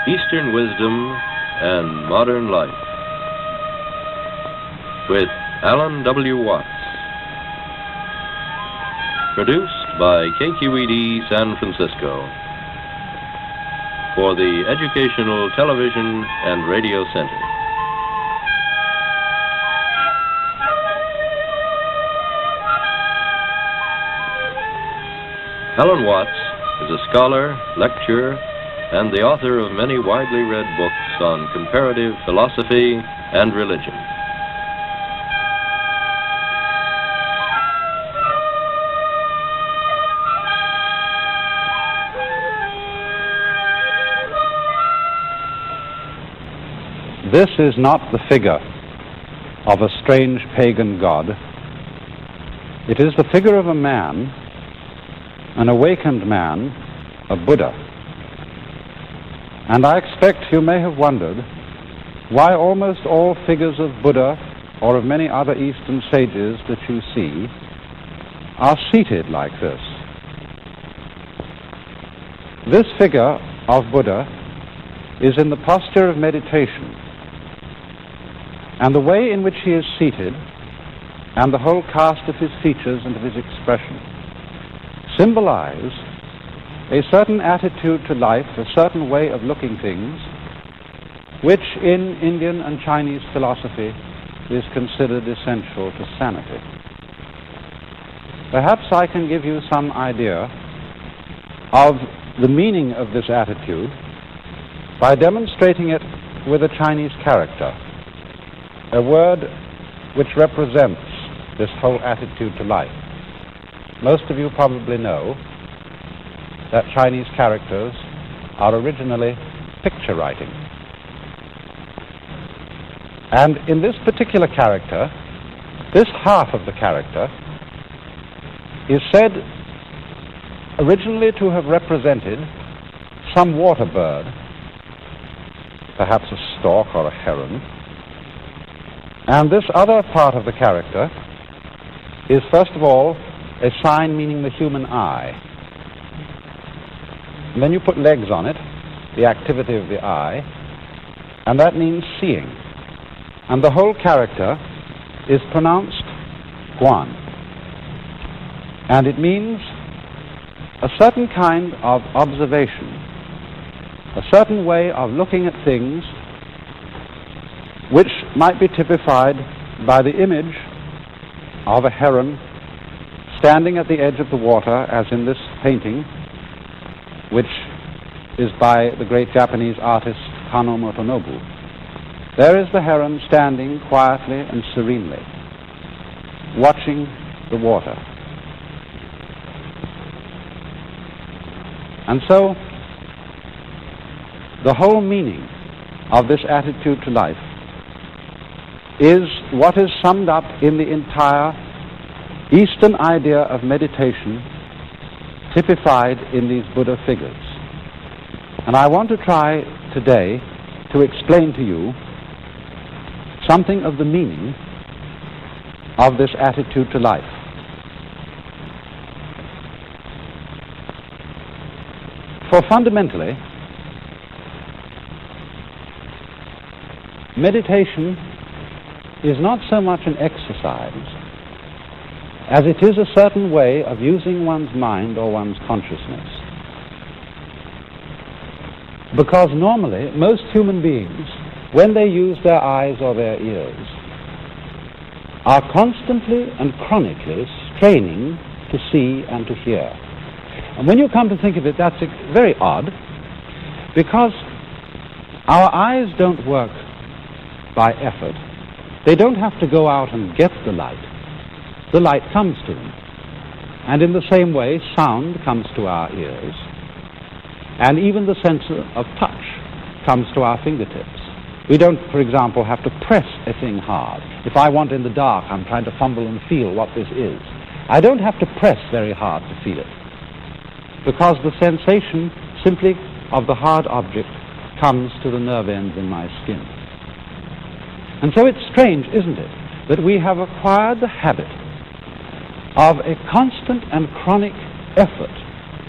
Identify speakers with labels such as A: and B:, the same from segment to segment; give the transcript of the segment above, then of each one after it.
A: Eastern Wisdom and Modern Life with Alan W. Watts. Produced by KQED San Francisco for the Educational Television and Radio Center. Alan Watts is a scholar, lecturer, and the author of many widely read books on comparative philosophy and religion.
B: This is not the figure of a strange pagan god. It is the figure of a man, an awakened man, a Buddha. And I expect you may have wondered why almost all figures of Buddha or of many other Eastern sages that you see are seated like this. This figure of Buddha is in the posture of meditation, and the way in which he is seated and the whole cast of his features and of his expression symbolize a certain attitude to life, a certain way of looking things, which in Indian and Chinese philosophy is considered essential to sanity. Perhaps I can give you some idea of the meaning of this attitude by demonstrating it with a Chinese character, a word which represents this whole attitude to life. Most of you probably know that Chinese characters are originally picture writing. And in this particular character, this half of the character is said originally to have represented some water bird, perhaps a stork or a heron. And this other part of the character is, first of all, a sign meaning the human eye. And then you put legs on it, the activity of the eye, and that means seeing. And the whole character is pronounced Guan. And it means a certain kind of observation, a certain way of looking at things which might be typified by the image of a heron standing at the edge of the water, as in this painting, which is by the great Japanese artist Kano Motonobu. There is the heron standing quietly and serenely, watching the water. And so, the whole meaning of this attitude to life is what is summed up in the entire Eastern idea of meditation typified in these Buddha figures. And I want to try today to explain to you something of the meaning of this attitude to life. For fundamentally, meditation is not so much an exercise as it is a certain way of using one's mind or one's consciousness. Because normally, most human beings, when they use their eyes or their ears, are constantly and chronically straining to see and to hear. And when you come to think of it, that's very odd, because our eyes don't work by effort. They don't have to go out and get the light. The light comes to them. And in the same way, sound comes to our ears. And even the sense of touch comes to our fingertips. We don't, for example, have to press a thing hard. If I want in the dark, I'm trying to fumble and feel what this is. I don't have to press very hard to feel it, because the sensation simply of the hard object comes to the nerve ends in my skin. And so it's strange, isn't it, that we have acquired the habit of a constant and chronic effort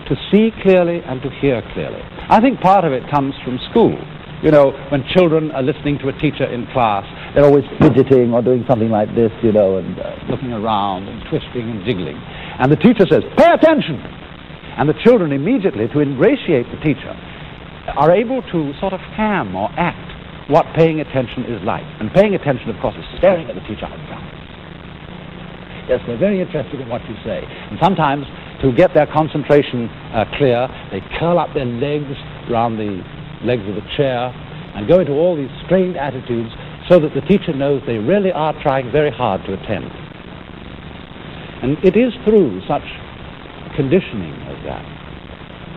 B: to see clearly and to hear clearly. I think part of it comes from school. You know, when children are listening to a teacher in class, they're always fidgeting or doing something like this, you know, and looking around and twisting and jiggling. And the teacher says, "Pay attention!" And the children immediately, to ingratiate the teacher, are able to sort of ham or act what paying attention is like. And paying attention, of course, is staring at the teacher up and down. Yes, they're very interested in what you say. And sometimes, to get their concentration clear, they curl up their legs around the legs of the chair and go into all these strained attitudes so that the teacher knows they really are trying very hard to attend. And it is through such conditioning as that,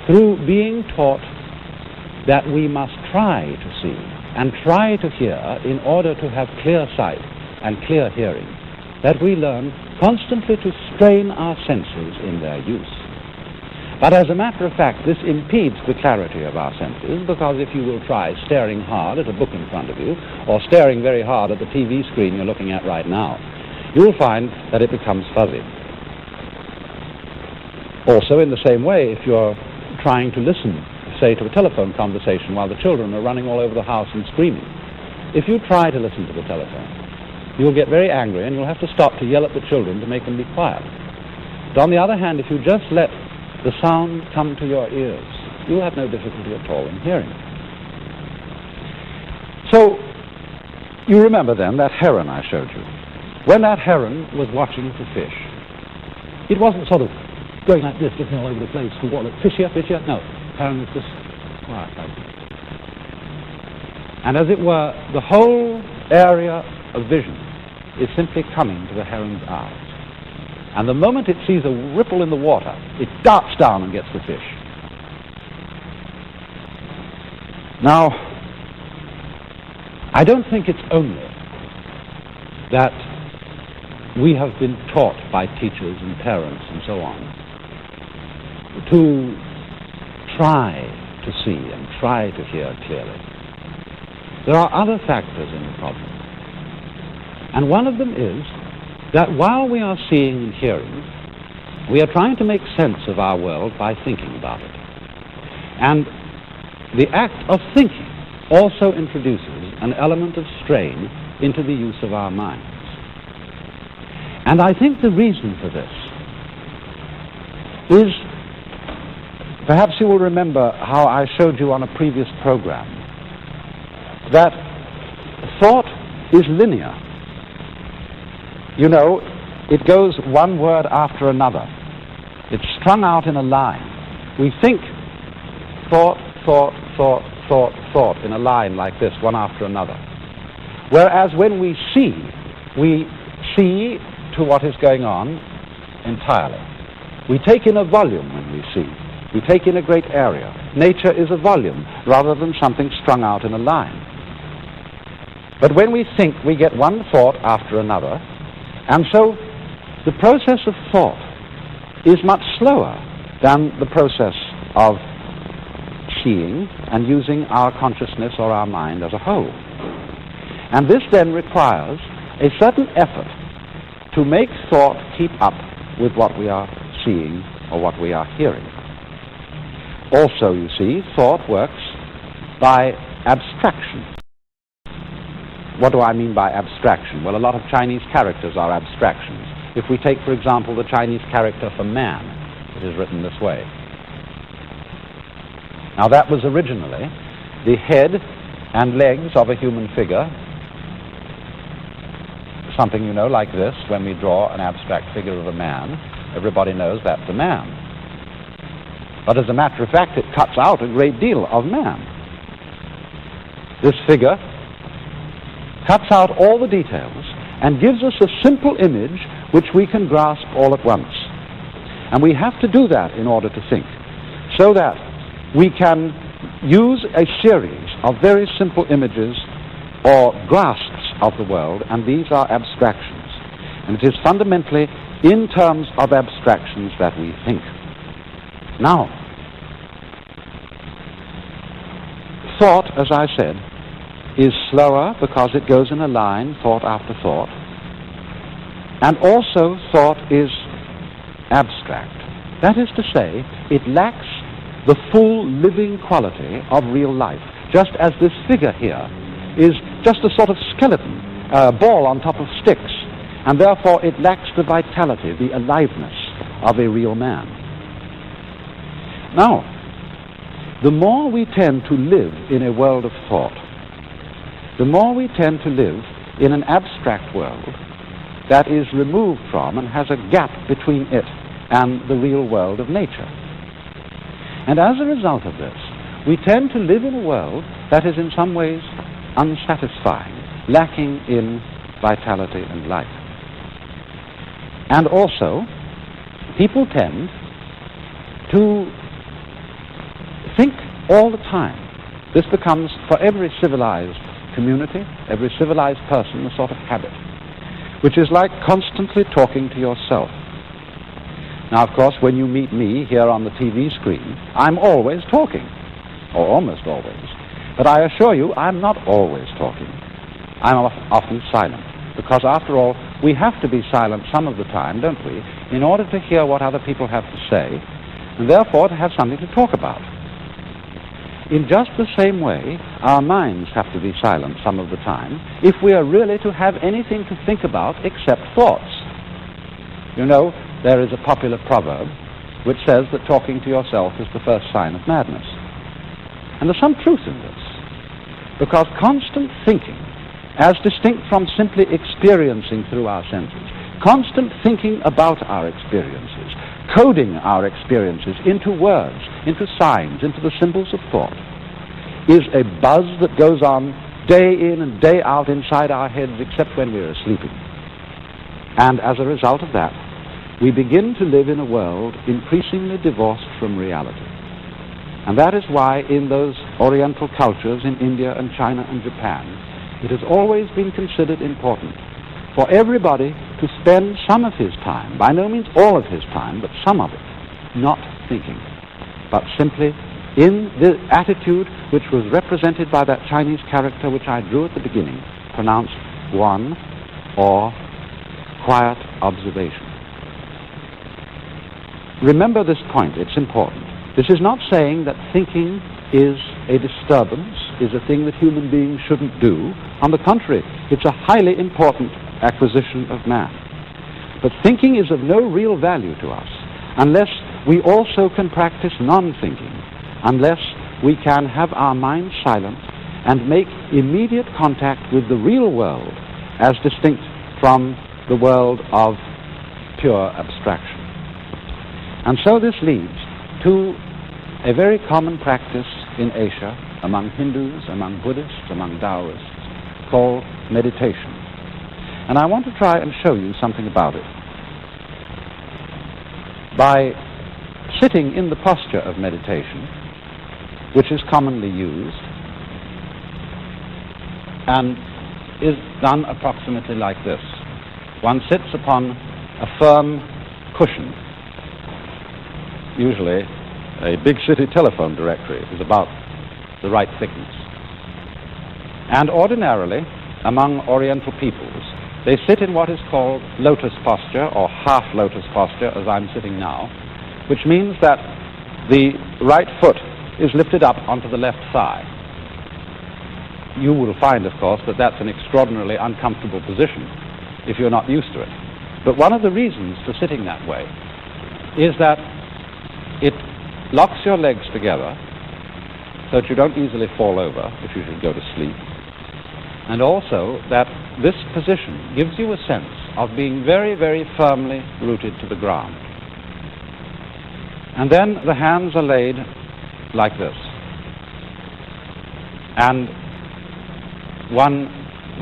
B: through being taught that we must try to see and try to hear in order to have clear sight and clear hearing, that we learn constantly to strain our senses in their use. But as a matter of fact, this impedes the clarity of our senses, because if you will try staring hard at a book in front of you, or staring very hard at the TV screen you're looking at right now, you will find that it becomes fuzzy. Also, in the same way, if you're trying to listen, say, to a telephone conversation while the children are running all over the house and screaming, if you try to listen to the telephone, you'll get very angry and you'll have to stop to yell at the children to make them be quiet. But on the other hand, if you just let the sound come to your ears, you'll have no difficulty at all in hearing. So, you remember then that heron I showed you. When that heron was watching for fish, it wasn't sort of going like this, looking all over the place for what, fish here, fish here. No, heron was just quiet like this. And as it were, the whole area of vision is simply coming to the heron's eyes. And the moment it sees a ripple in the water, it darts down and gets the fish. Now, I don't think it's only that we have been taught by teachers and parents and so on to try to see and try to hear clearly. There are other factors in the problem. And one of them is that while we are seeing and hearing, we are trying to make sense of our world by thinking about it. And the act of thinking also introduces an element of strain into the use of our minds. And I think the reason for this is, perhaps you will remember how I showed you on a previous program, that thought is linear. You know, it goes one word after another. It's strung out in a line. We think thought, thought, thought, thought, thought in a line like this, one after another. Whereas when we see to what is going on entirely. We take in a volume when we see. We take in a great area. Nature is a volume rather than something strung out in a line. But when we think, we get one thought after another. And so the process of thought is much slower than the process of seeing and using our consciousness or our mind as a whole. And this then requires a certain effort to make thought keep up with what we are seeing or what we are hearing. Also, you see, thought works by abstraction. What do I mean by abstraction? Well, a lot of Chinese characters are abstractions. If we take, for example, the Chinese character for man, it is written this way. Now, that was originally the head and legs of a human figure, something, you know, like this. When we draw an abstract figure of a man, everybody knows that's a man. But as a matter of fact, it cuts out a great deal of man. This figure cuts out all the details and gives us a simple image which we can grasp all at once. And we have to do that in order to think, so that we can use a series of very simple images or grasps of the world, and these are abstractions. And it is fundamentally in terms of abstractions that we think. Now, thought, as I said, is slower because it goes in a line, thought after thought. And also thought is abstract. That is to say, it lacks the full living quality of real life, just as this figure here is just a sort of skeleton, a ball on top of sticks, and therefore it lacks the vitality, the aliveness of a real man. Now, the more we tend to live in a world of thought, the more we tend to live in an abstract world that is removed from and has a gap between it and the real world of nature. And as a result of this, we tend to live in a world that is in some ways unsatisfying, lacking in vitality and life. And also, people tend to think all the time. This becomes, for every civilized community, every civilized person, a sort of habit, which is like constantly talking to yourself. Now, of course, when you meet me here on the TV screen, I'm always talking, or almost always. But I assure you, I'm not always talking. I'm often silent, because after all, we have to be silent some of the time, don't we, in order to hear what other people have to say, and therefore to have something to talk about. In just the same way, our minds have to be silent some of the time if we are really to have anything to think about except thoughts. You know, there is a popular proverb which says that talking to yourself is the first sign of madness. And there's some truth in this, because constant thinking, as distinct from simply experiencing through our senses, constant thinking about our experiences, coding our experiences into words, into signs, into the symbols of thought, is a buzz that goes on day in and day out inside our heads except when we're sleeping. And as a result of that, we begin to live in a world increasingly divorced from reality. And that is why in those Oriental cultures in India and China and Japan, it has always been considered important for everybody to spend some of his time, by no means all of his time, but some of it, not thinking, but simply in the attitude which was represented by that Chinese character which I drew at the beginning, pronounced guan, or quiet observation. Remember this point, it's important. This is not saying that thinking is a disturbance, is a thing that human beings shouldn't do. On the contrary, it's a highly important acquisition of man. But thinking is of no real value to us unless we also can practice non-thinking, unless we can have our minds silent and make immediate contact with the real world as distinct from the world of pure abstraction. And so this leads to a very common practice in Asia, among Hindus, among Buddhists, among Taoists, called meditation. And I want to try and show you something about it. By sitting in the posture of meditation, which is commonly used, and is done approximately like this. One sits upon a firm cushion. Usually, a big city telephone directory is about the right thickness. And ordinarily, among Oriental peoples, they sit in what is called lotus posture, or half lotus posture, as I'm sitting now, which means that the right foot is lifted up onto the left thigh. You will find, of course, that that's an extraordinarily uncomfortable position if you're not used to it. But one of the reasons for sitting that way is that it locks your legs together so that you don't easily fall over if you should go to sleep. And also that this position gives you a sense of being very, very firmly rooted to the ground. And then the hands are laid like this. And one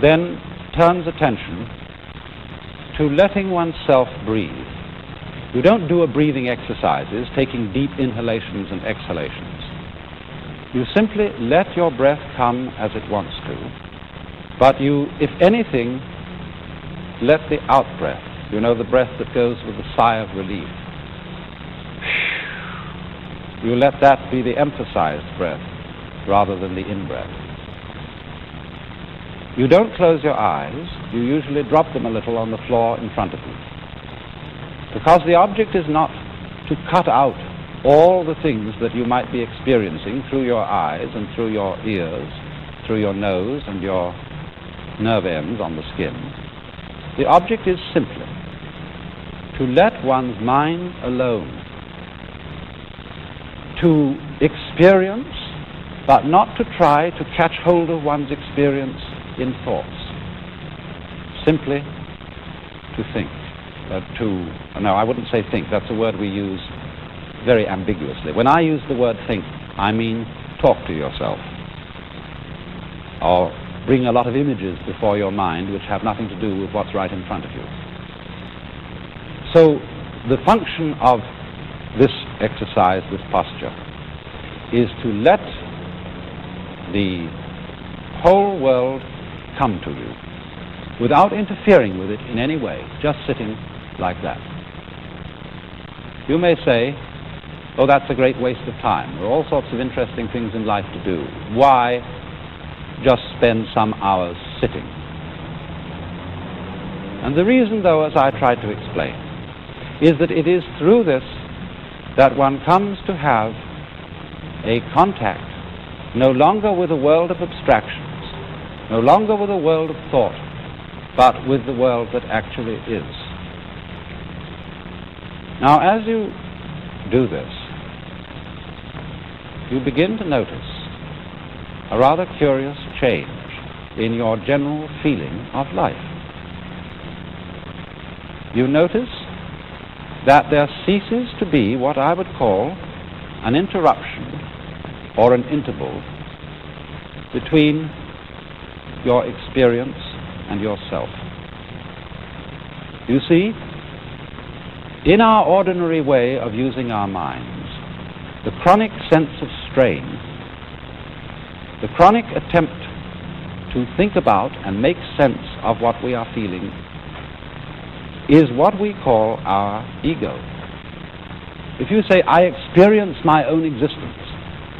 B: then turns attention to letting oneself breathe. You don't do a breathing exercises, taking deep inhalations and exhalations. You simply let your breath come as it wants to. But you, if anything, let the out-breath, you know, the breath that goes with a sigh of relief, you let that be the emphasized breath rather than the in-breath. You don't close your eyes, you usually drop them a little on the floor in front of you. Because the object is not to cut out all the things that you might be experiencing through your eyes and through your ears, through your nose and your nerve ends on the skin. The object is simply to let one's mind alone, to experience, but not to try to catch hold of one's experience in thoughts. Simply to think. No, I wouldn't say think. That's a word we use very ambiguously. When I use the word think, I mean talk to yourself, or bring a lot of images before your mind which have nothing to do with what's right in front of you. So the function of this exercise, this posture, is to let the whole world come to you without interfering with it in any way, just sitting like that. You may say, oh, that's a great waste of time. There are all sorts of interesting things in life to do. Why just spend some hours sitting? And the reason, though, as I tried to explain, is that it is through this that one comes to have a contact no longer with a world of abstractions, no longer with a world of thought, but with the world that actually is. Now, as you do this, you begin to notice a rather curious change in your general feeling of life. You notice that there ceases to be what I would call an interruption or an interval between your experience and yourself. You see, in our ordinary way of using our minds, the chronic sense of strain, the chronic attempt to think about and make sense of what we are feeling, is what we call our ego. If you say, I experience my own existence,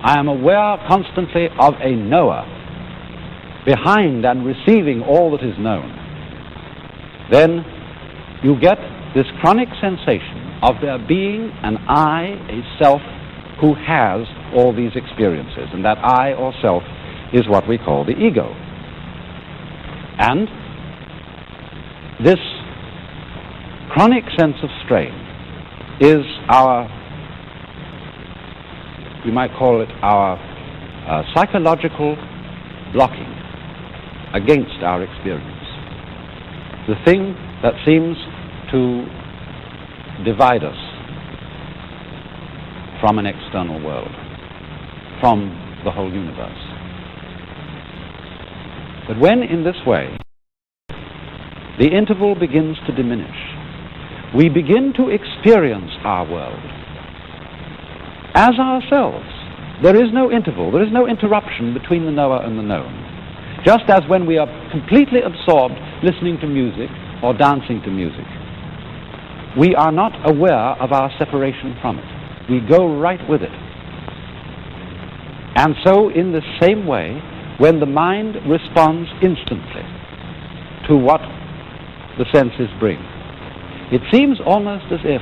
B: I am aware constantly of a knower behind and receiving all that is known, then you get this chronic sensation of there being an I, a self, who has all these experiences, and that I or self is what we call the ego. And this chronic sense of strain is our, you might call it our psychological blocking against our experience. The thing that seems to divide us from an external world, from the whole universe. But when in this way the interval begins to diminish, we begin to experience our world as ourselves. There is no interval, there is no interruption between the knower and the known. Just as when we are completely absorbed listening to music or dancing to music, we are not aware of our separation from it. We go right with it. And so in the same way, when the mind responds instantly to what the senses bring, it seems almost as if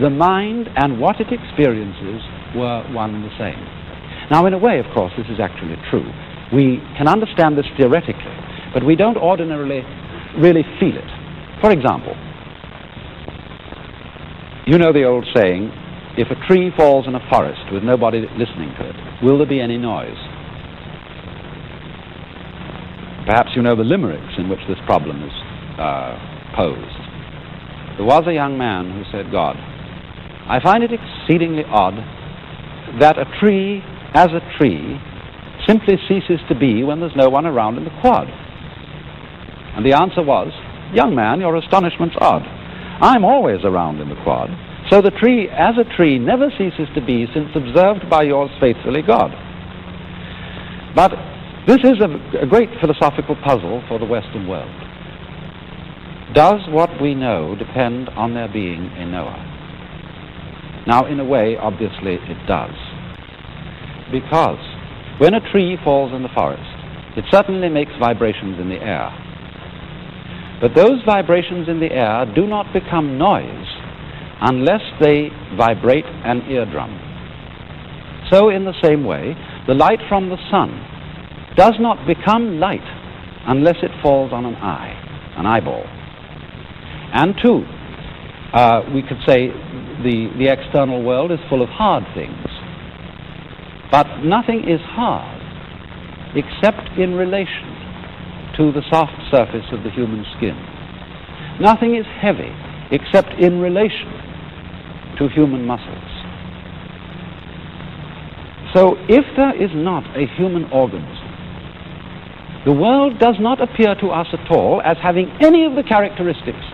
B: the mind and what it experiences were one and the same. Now, in a way, of course, this is actually true. We can understand this theoretically, but we don't ordinarily really feel it. For example, you know the old saying, if a tree falls in a forest with nobody listening to it, will there be any noise? Perhaps you know the limericks in which this problem is posed. There was a young man who said, God, I find it exceedingly odd that a tree, as a tree, simply ceases to be when there's no one around in the quad. And the answer was, young man, your astonishment's odd. I'm always around in the quad, so the tree, as a tree, never ceases to be since observed by yours faithfully, God. But this is a great philosophical puzzle for the Western world. Does what we know depend on there being a knower? Now, in a way, obviously, it does. Because when a tree falls in the forest, it certainly makes vibrations in the air. But those vibrations in the air do not become noise unless they vibrate an eardrum. So in the same way, the light from the sun does not become light unless it falls on an eye, an eyeball. And two, we could say the external world is full of hard things. But nothing is hard except in relation to the soft surface of the human skin. Nothing is heavy except in relation to human muscles. So if there is not a human organism, the world does not appear to us at all as having any of the characteristics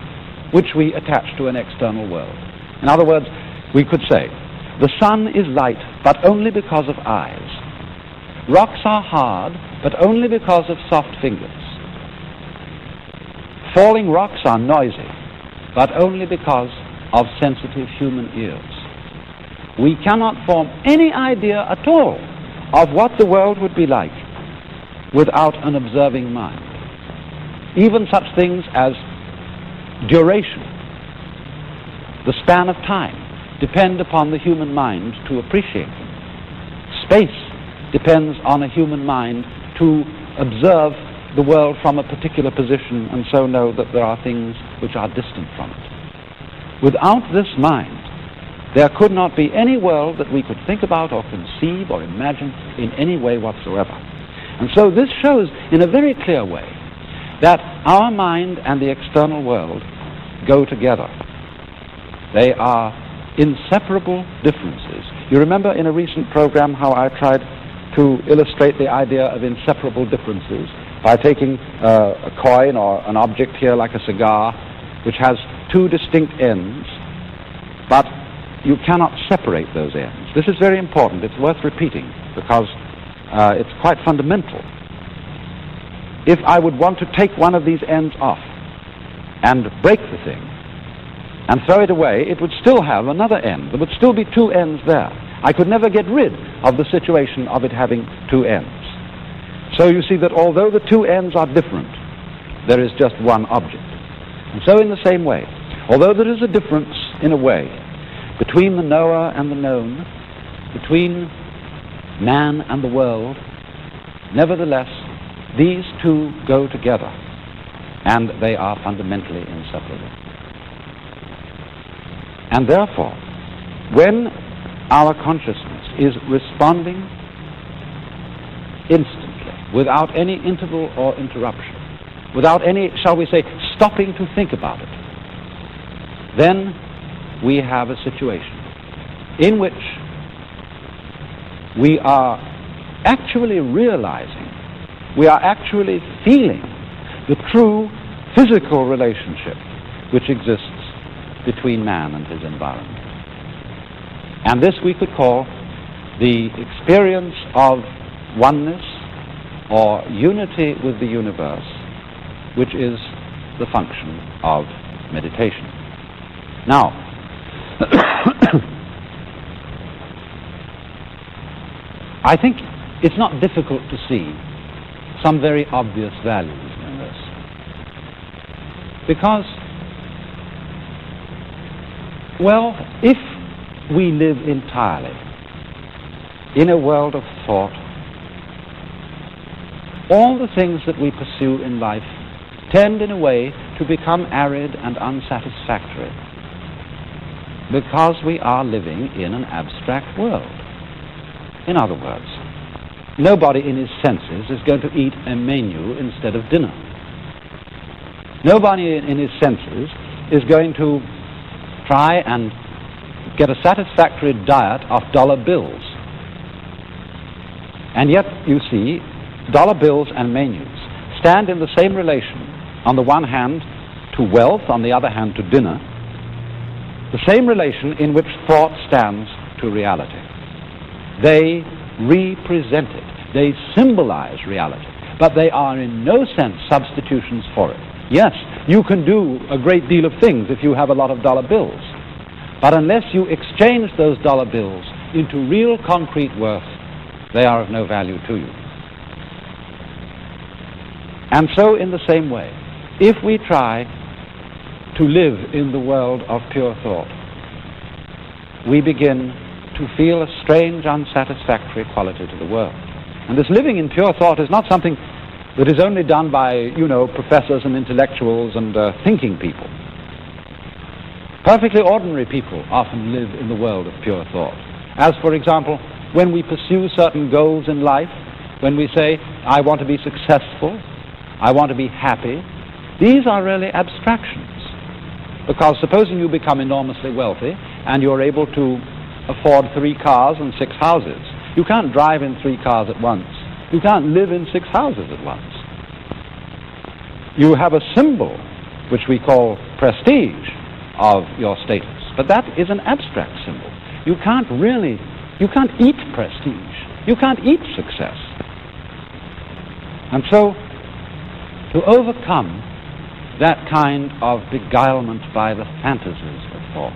B: which we attach to an external world. In other words, we could say, the sun is light, but only because of eyes. Rocks are hard, but only because of soft fingers. Falling rocks are noisy, but only because of sensitive human ears. We cannot form any idea at all of what the world would be like without an observing mind. Even such things as duration, the span of time, depend upon the human mind to appreciate them. Space depends on a human mind to observe the world from a particular position and so know that there are things which are distant from it. Without this mind, there could not be any world that we could think about or conceive or imagine in any way whatsoever. And so this shows in a very clear way that our mind and the external world go together. They are inseparable differences. You remember in a recent program how I tried to illustrate the idea of inseparable differences by taking a coin or an object here like a cigar, which has two distinct ends, but you cannot separate those ends. This is very important. It's worth repeating because it's quite fundamental. If I would want to take one of these ends off and break the thing and throw it away, it would still have another end. There would still be two ends there. I could never get rid of the situation of it having two ends. So you see that although the two ends are different, there is just one object. And so in the same way, although there is a difference in a way between the knower and the known, between man and the world, nevertheless, these two go together, and they are fundamentally inseparable. And therefore, when our consciousness is responding instantly, without any interval or interruption, without any, shall we say, stopping to think about it, then we have a situation in which we are actually realizing, we are actually feeling the true physical relationship which exists between man and his environment. And this we could call the experience of oneness or unity with the universe, which is the function of meditation. Now, I think it's not difficult to see some very obvious values in this. Because, well, if we live entirely in a world of thought, all the things that we pursue in life tend in a way to become arid and unsatisfactory because we are living in an abstract world. In other words, nobody in his senses is going to eat a menu instead of dinner. Nobody in his senses is going to try and get a satisfactory diet of dollar bills. And yet, you see, dollar bills and menus stand in the same relation, on the one hand to wealth, on the other hand to dinner, the same relation in which thought stands to reality. They represent it. They symbolize reality, but they are in no sense substitutions for it. Yes, you can do a great deal of things if you have a lot of dollar bills, but unless you exchange those dollar bills into real concrete worth, they are of no value to you. And so in the same way, if we try to live in the world of pure thought, we begin to feel a strange, unsatisfactory quality to the world. And this living in pure thought is not something that is only done by, professors and intellectuals and thinking people. Perfectly ordinary people often live in the world of pure thought. As, for example, when we pursue certain goals in life, when we say, I want to be successful, I want to be happy, these are really abstractions. Because supposing you become enormously wealthy and you're able to afford 3 cars and 6 houses, you can't drive in 3 cars at once. You can't live in 6 houses at once. You have a symbol, which we call prestige, of your status. But that is an abstract symbol. You can't eat prestige. You can't eat success. And so, to overcome that kind of beguilement by the fantasies of thought,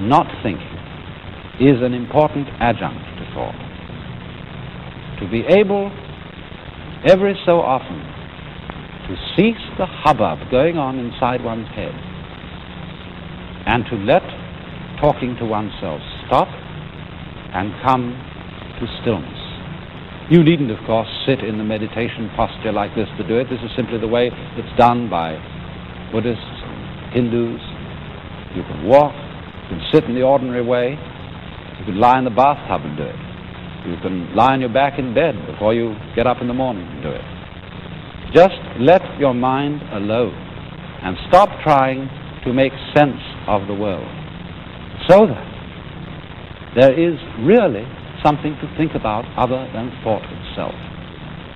B: not thinking is an important adjunct to thought. To be able, every so often, to cease the hubbub going on inside one's head and to let talking to oneself stop and come to stillness. You needn't, of course, sit in the meditation posture like this to do it. This is simply the way it's done by Buddhists, Hindus. You can walk, you can sit in the ordinary way, you can lie in the bathtub and do it. You can lie on your back in bed before you get up in the morning and do it. Just let your mind alone and stop trying to make sense of the world, so that there is really something to think about other than thought itself.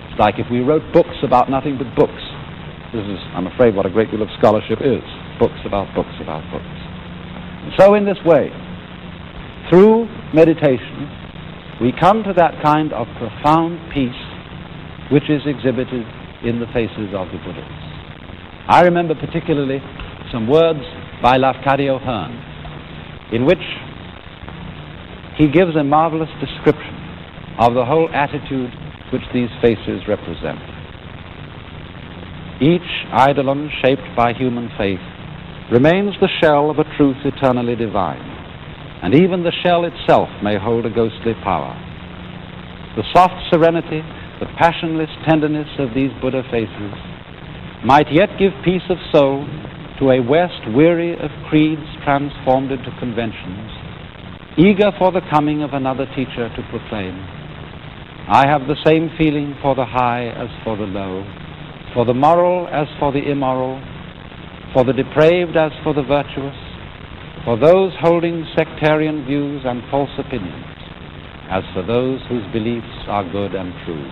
B: It's like if we wrote books about nothing but books. This is, I'm afraid, what a great deal of scholarship is. Books about books about books. And so in this way, through meditation, we come to that kind of profound peace which is exhibited in the faces of the Buddhas. I remember particularly some words by Lafcadio Hearn, in which he gives a marvelous description of the whole attitude which these faces represent. Each eidolon shaped by human faith remains the shell of a truth eternally divine, and even the shell itself may hold a ghostly power. The soft serenity, the passionless tenderness of these Buddha faces might yet give peace of soul to a West weary of creeds transformed into conventions, eager for the coming of another teacher to proclaim, I have the same feeling for the high as for the low, for the moral as for the immoral, for the depraved as for the virtuous, for those holding sectarian views and false opinions, as for those whose beliefs are good and true.